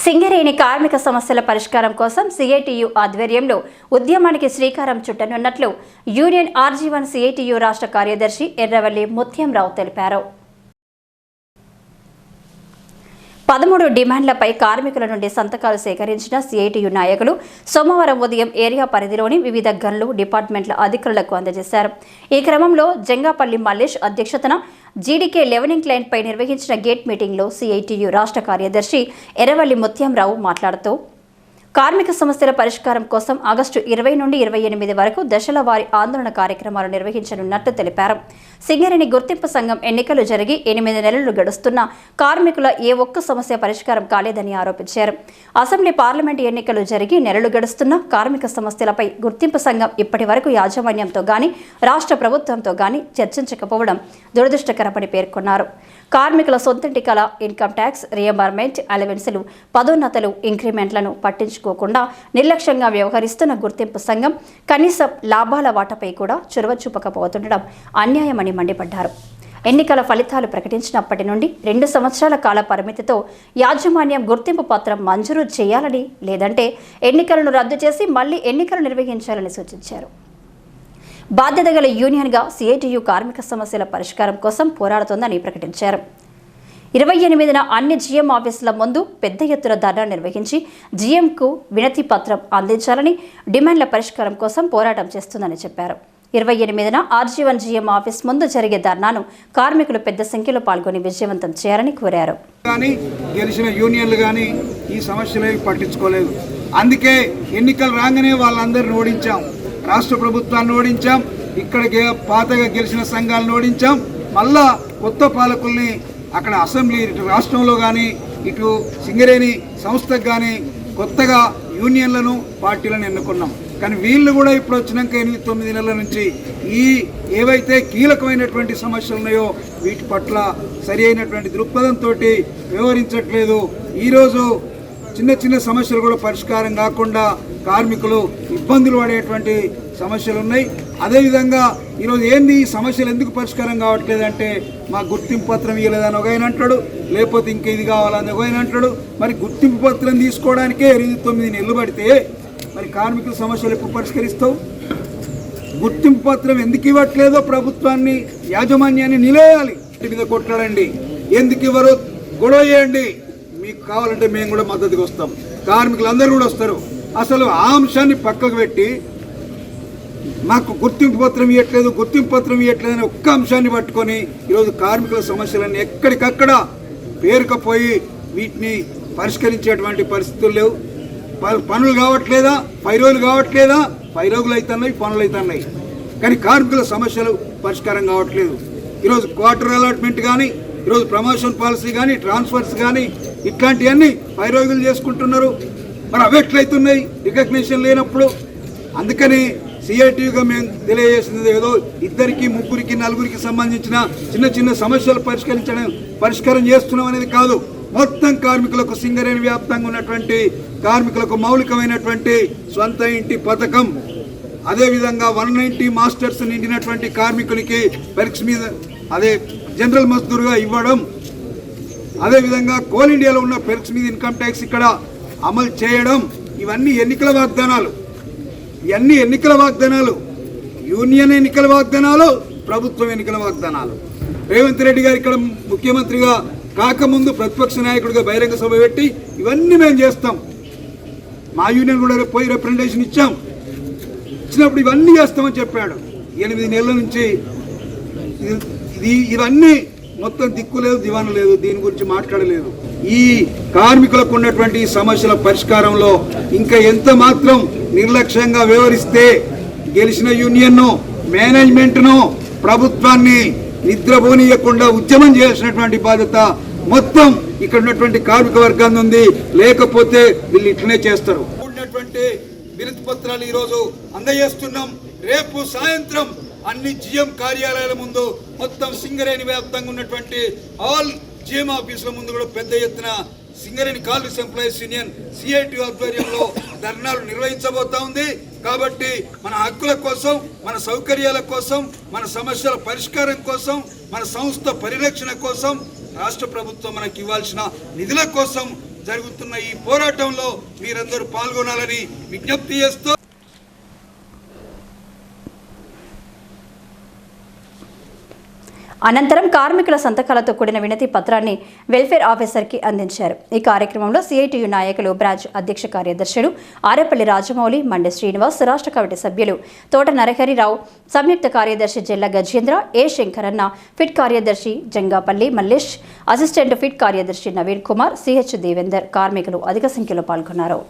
సింగరేణి కార్మిక సమస్యల పరిష్కారం కోసం సిఐటియు ఆధ్వర్యంలో ఉద్యమానికి శ్రీకారం చుట్టనున్నట్లు యూనియన్ ఆర్జీ1 సిఐటియు రాష్ట్ర కార్యదర్శి ఎర్రవల్లి ముత్యంరావు తెలిపారు. 13 డిమాండ్లపై కార్మికుల నుండి సంతకాలు సేకరించిన సిఐటియు నాయకులు సోమవారం ఉదయం ఏరియా పరిధిలోని వివిధ గన్లు డిపార్ట్మెంట్ల అధికారులకు అందజేశారు. ఈ క్రమంలో జంగాపల్లి మల్లేష్ అధ్యక్షతన జీడీకే లెవెనింగ్ లైన్ పై నిర్వహించిన గేట్ మీటింగ్లో సిఐటియు రాష్ట్ర కార్యదర్శి ఎర్రవల్లి ముత్యంరావు మాట్లాడుతూ కార్మిక సమస్యల పరిష్కారం కోసం ఆగస్టు 20 నుండి 28 వరకు దశల వారీ ఆందోళన కార్యక్రమాలు నిర్వహించనున్నట్లు తెలిపారు. సింగరేణి గుర్తింపు సంఘం ఎన్నికలు జరిగి 8 నెలలు గడుస్తున్నా కార్మికుల ఏ ఒక్క సమస్య పరిష్కారం కాలేదని ఆరోపించారు. అసెంబ్లీ పార్లమెంటు ఎన్నికలు జరిగి నెలలు గడుస్తున్నా కార్మిక సమస్యలపై గుర్తింపు సంఘం ఇప్పటి వరకు యాజమాన్యంతో గాని రాష్ట్ర ప్రభుత్వంతో గాని చర్చించకపోవడం దురదృష్టకరమని పేర్కొన్నారు. కార్మికుల సొంతింటి కళ ఇన్కమ్ ట్యాక్స్ రియంబర్మెంట్ అలవెన్సులు పదోన్నతులు ఇంక్రిమెంట్లను పట్టించుకోకుండా నిర్లక్ష్యంగా వ్యవహరిస్తున్న గుర్తింపు సంఘం కనీసం లాభాల వాటాపై కూడా చొరవ చూపకపోతుండడం అన్యాయమని మండిపడ్డారు. ఎన్నికల ఫలితాలు ప్రకటించినప్పటి నుండి 2 సంవత్సరాల కాల పరిమితితో యాజమాన్యం గుర్తింపు పత్రం మంజూరు చేయాలని లేదంటే ఎన్నికలను రద్దు చేసి మళ్లీ ఎన్నికలు నిర్వహించాలని సూచించారు. బాధ్యత గల యూనియన్గా సిఐటియు కార్మిక సమస్యల పరిష్కారం కోసం పోరాడుతోందని ప్రకటించారు. 28న అన్ని జీఎం ఆఫీసుల ముందు పెద్ద ఎత్తున ధర్నా నిర్వహించి జీఎంకు వినతి పత్రం అందించాలని డిమాండ్ల పరిష్కారం కోసం పోరాటం చేస్తుందని చెప్పారు. 28న ఆర్జీ1 జీఎం ఆఫీస్ ముందు జరిగే ధర్నాను కార్మికులు పెద్ద సంఖ్యలో పాల్గొని విజయవంతం చేయాలని కోరారు. గెలిచిన యూనియన్లు కానీ ఈ సమస్యలేవి పట్టించుకోలేదు. అందుకే ఎన్నికలు రాగానే వాళ్ళందరిని ఓడించాం. రాష్ట్ర ప్రభుత్వాన్ని ఓడించాం, ఇక్కడికి పాతగా గెలిచిన సంఘాలను ఓడించాం. మళ్ళా కొత్త పాలకుల్ని అక్కడ అసెంబ్లీ రాష్ట్రంలో కానీ ఇటు సింగరేణి సంస్థకు కానీ కొత్తగా యూనియన్లను పార్టీలను ఎన్నుకున్నాం. కానీ వీళ్ళు కూడా ఇప్పుడు వచ్చినాక 8-9 నెలల నుంచి ఈ ఏవైతే కీలకమైనటువంటి సమస్యలు ఉన్నాయో వీటి పట్ల సరి అయినటువంటి దృక్పథంతో వ్యవహరించట్లేదు. ఈరోజు చిన్న చిన్న సమస్యలు కూడా పరిష్కారం కాకుండా కార్మికులు ఇబ్బందులు పడేటువంటి సమస్యలు ఉన్నాయి. అదేవిధంగా ఈరోజు ఏంది ఈ సమస్యలు ఎందుకు పరిష్కారం కావట్లేదంటే మా గుర్తింపు పత్రం ఇవ్వలేదని ఒక ఆయన అంటాడు, లేకపోతే ఇంకా ఇది కావాలని ఒక ఆయన అంటాడు. మరి గుర్తింపు పత్రం తీసుకోవడానికే 8-9 నెలలు పడితే మరి కార్మికుల సమస్యలు ఎప్పుడు పరిష్కరిస్తావు? గుర్తింపు పత్రం ఎందుకు ఇవ్వట్లేదో ప్రభుత్వాన్ని యాజమాన్యాన్ని నిలవేయాలి. ఇంటి మీద కొట్లాడండి, ఎందుకు ఇవ్వరు గొడవ చేయండి. మీకు కావాలంటే మేము కూడా మద్దతుకు వస్తాం, కార్మికులు అందరూ కూడా వస్తారు. అసలు ఆ అంశాన్ని పక్కకు పెట్టి మాకు గుర్తింపు పత్రం ఇవ్వట్లేదు అని ఒక్క అంశాన్ని పట్టుకొని ఈరోజు కార్మికుల సమస్యలన్నీ ఎక్కడికక్కడ పేరుకపోయి వీటిని పరిష్కరించేటువంటి పరిస్థితులు లేవు. పనులు కావట్లేదా, 5 రోజులు కావట్లేదా, 5 రోజులు అవుతున్నాయి, పనులు అవుతున్నాయి. కానీ కార్మికుల సమస్యలు పరిష్కారం కావట్లేదు. ఈరోజు క్వార్టర్ అలాట్మెంట్ కానీ, ఈరోజు ప్రమోషన్ పాలసీ కానీ, ట్రాన్స్ఫర్స్ కానీ ఇట్లాంటివన్నీ 5 రోజులు చేసుకుంటున్నారు. మరి అవి ఎట్లయితున్నాయి రికగ్నిషన్ లేనప్పుడు? అందుకని సిఐటియుగా మేము తెలియజేసింది ఏదో 2, 3, 4 సంబంధించిన చిన్న చిన్న సమస్యలు పరిష్కారం చేస్తున్నాం అనేది కాదు. మొత్తం కార్మికులకు సింగరేణి వ్యాప్తంగా ఉన్నటువంటి కార్మికులకు మౌలికమైనటువంటి స్వంత ఇంటి పథకం, అదేవిధంగా 190 మాస్టర్స్ నిండినటువంటి కార్మికునికి పెర్క్స్ మీద అదే జనరల్ మజ్దూర్గా ఇవ్వడం, అదేవిధంగా కోల్ ఇండియాలో ఉన్న పెర్క్స్ మీద ఇన్కమ్ ట్యాక్స్ ఇక్కడ అమలు చేయడం, ఇవన్నీ ఎన్నికల వాగ్దానాలు. ఇవన్నీ ఎన్నికల వాగ్దానాలు, యూనియన్ ఎన్నికల వాగ్దానాలు, ప్రభుత్వం ఎన్నికల వాగ్దానాలు. రేవంత్ రెడ్డి గారు ఇక్కడ ముఖ్యమంత్రిగా కాకముందు ప్రతిపక్ష నాయకుడిగా బహిరంగ సభ పెట్టి ఇవన్నీ మేము చేస్తాం, మా యూనియన్ కూడా పోయి రిప్రజెంటేషన్ ఇచ్చినప్పుడు ఇవన్నీ చేస్తామని చెప్పాడు. 8 నెలల నుంచి ఇవన్నీ మొత్తం దిక్కు లేదు, దివాను లేదు, దీని గురించి మాట్లాడలేదు. ఈ కార్మికులకు ఉన్నటువంటి సమస్యల పరిష్కారంలో ఇంకా ఎంత మాత్రం నిర్లక్ష్యంగా వ్యవహరిస్తే గెలిచిన యూనియన్ను, మేనేజ్మెంట్ను, ప్రభుత్వాన్ని నిద్రపోనీయకుండా ఉద్యమం చేయాల్సినటువంటి బాధ్యత మొత్తం ఇక్కడ ఉన్నటువంటి కార్మిక వర్గాన్ని ఉంది. లేకపోతే వీళ్ళు ఇట్లనే చేస్తారు. ఉన్నటువంటి వినతి పత్రాలు ఈరోజు అందజేస్తున్నాం. రేపు సాయంత్రం అన్ని జిఎం కార్యాలయాల ముందు మొత్తం సింగరేణి వ్యాప్తంగా ఉన్నటువంటి ఆల్ జిఎం ఆఫీసుల ముందు కూడా పెద్ద ఎత్తున Singareni colonies employees union CIT ఆధ్వర్యంలో ధర్నాలు నిర్వహించబోతా ఉంది. కాబట్టి మన హక్కుల కోసం, మన సౌకర్యాల కోసం, మన సమస్యల పరిష్కారం కోసం, మన సంస్థ పరిరక్షణ కోసం రాష్ట్ర ప్రభుత్వం మనకి ఇవ్వాల్సిన నిధుల కోసం జరుగుతున్న ఈ పోరాటంలో మీరందరూ పాల్గొనాలని విజ్ఞప్తి చేస్తూ అనంతరం కార్మికుల సంతకాలతో కూడిన వినతి పత్రాన్ని వెల్ఫేర్ ఆఫీసర్కి అందించారు. ఈ కార్యక్రమంలో సిఐటియు నాయకులు బ్రాంచ్ అధ్యక్ష కార్యదర్శులు ఆరేపల్లి రాజమౌళి, మండే శ్రీనివాస్, రాష్ట్ర కమిటీ సభ్యులు తోట నరహరిరావు, సంయుక్త కార్యదర్శి జెల్ల గజేంద్ర, ఏ శంకరన్న, ఫిట్ కార్యదర్శి జంగాపల్లి మల్లేష్, అసిస్టెంట్ ఫిట్ కార్యదర్శి నవీన్ కుమార్, సిహెచ్ దేవేందర్ కార్మికులు అధిక సంఖ్యలో పాల్గొన్నారు.